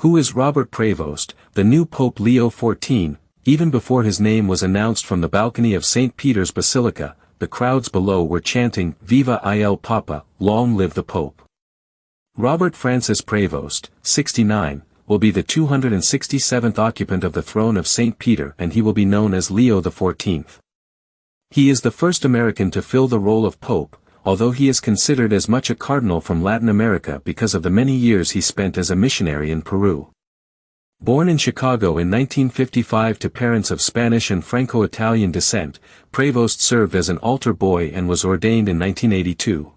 Who is Robert Prevost, the new Pope Leo XIV? Even before his name was announced from the balcony of St. Peter's Basilica, the crowds below were chanting, "Viva il Papa, long live the Pope." Robert Francis Prevost, 69, will be the 267th occupant of the throne of St. Peter, and he will be known as Leo XIV. He is the first American to fill the role of Pope, although he is considered as much a cardinal from Latin America because of the many years he spent as a missionary in Peru. Born in Chicago in 1955 to parents of Spanish and Franco-Italian descent, Prevost served as an altar boy and was ordained in 1982.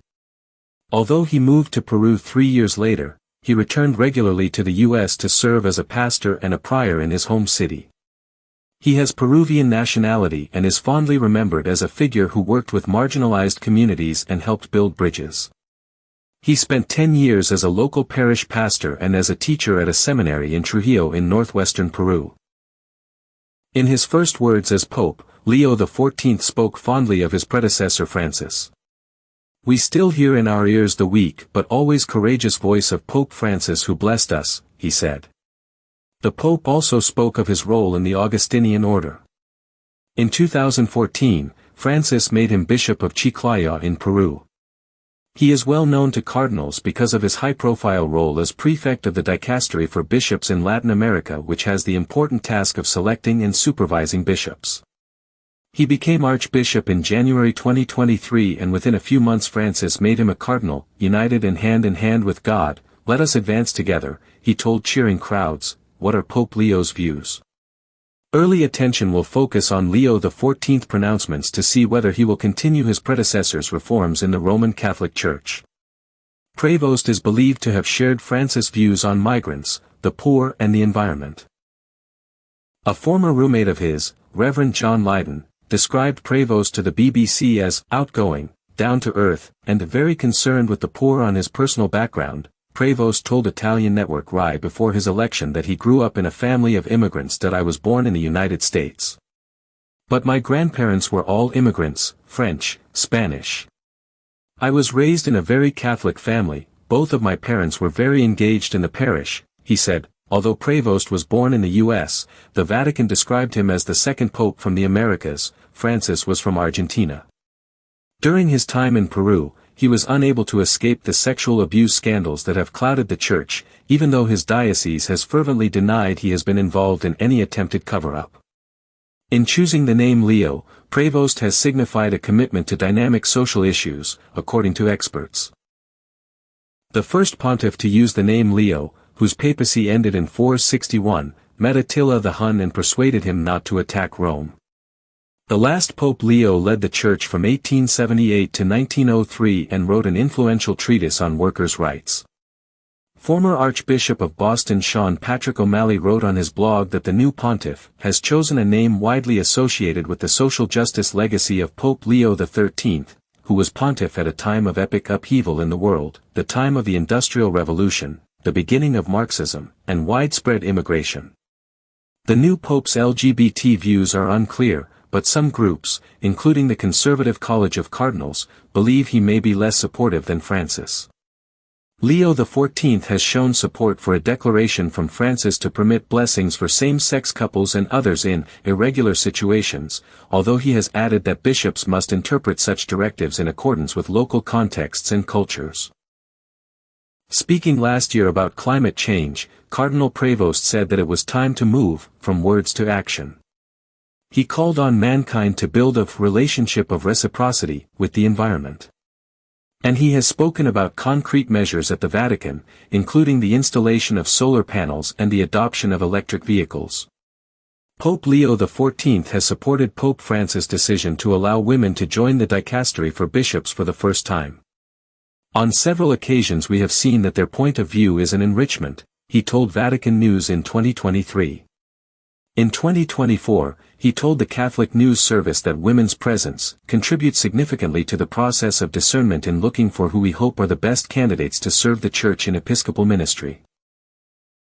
Although he moved to Peru 3 years later, he returned regularly to the U.S. to serve as a pastor and a prior in his home city. He has Peruvian nationality and is fondly remembered as a figure who worked with marginalized communities and helped build bridges. He spent 10 years as a local parish pastor and as a teacher at a seminary in Trujillo in northwestern Peru. In his first words as Pope, Leo XIV spoke fondly of his predecessor Francis. "We still hear in our ears the weak but always courageous voice of Pope Francis who blessed us," he said. The Pope also spoke of his role in the Augustinian order. In 2014, Francis made him Bishop of Chiclayo in Peru. He is well known to cardinals because of his high-profile role as prefect of the Dicastery for bishops in Latin America, which has the important task of selecting and supervising bishops. He became Archbishop in January 2023, and within a few months Francis made him a cardinal. "United and hand with God, let us advance together," he told cheering crowds. What are Pope Leo's views? Early attention will focus on Leo XIV pronouncements to see whether he will continue his predecessor's reforms in the Roman Catholic Church. Prevost is believed to have shared Francis' views on migrants, the poor and the environment. A former roommate of his, Reverend John Lydon, described Prevost to the BBC as outgoing, down-to-earth, and very concerned with the poor. On his personal background, Prevost told Italian network Rai before his election that he grew up in a family of immigrants. "That I was born in the United States. But my grandparents were all immigrants, French, Spanish. I was raised in a very Catholic family, both of my parents were very engaged in the parish," he said. Although Prevost was born in the U.S., the Vatican described him as the second pope from the Americas. Francis was from Argentina. During his time in Peru, he was unable to escape the sexual abuse scandals that have clouded the church, even though his diocese has fervently denied he has been involved in any attempted cover-up. In choosing the name Leo, Prevost has signified a commitment to dynamic social issues, according to experts. The first pontiff to use the name Leo, whose papacy ended in 461, met Attila the Hun and persuaded him not to attack Rome. The last Pope Leo led the Church from 1878 to 1903 and wrote an influential treatise on workers' rights. Former Archbishop of Boston Sean Patrick O'Malley wrote on his blog that the new pontiff has chosen a name widely associated with the social justice legacy of Pope Leo XIII, who was pontiff at a time of epic upheaval in the world, the time of the Industrial Revolution, the beginning of Marxism, and widespread immigration. The new pope's LGBT views are unclear, but some groups, including the Conservative College of Cardinals, believe he may be less supportive than Francis. Leo XIV has shown support for a declaration from Francis to permit blessings for same-sex couples and others in irregular situations, although he has added that bishops must interpret such directives in accordance with local contexts and cultures. Speaking last year about climate change, Cardinal Prevost said that it was time to move from words to action. He called on mankind to build a relationship of reciprocity with the environment. And he has spoken about concrete measures at the Vatican, including the installation of solar panels and the adoption of electric vehicles. Pope Leo XIV has supported Pope Francis' decision to allow women to join the Dicastery for bishops for the first time. "On several occasions we have seen that their point of view is an enrichment," he told Vatican News in 2023. In 2024, he told the Catholic News Service that women's presence contributes significantly to the process of discernment in looking for who we hope are the best candidates to serve the Church in episcopal ministry.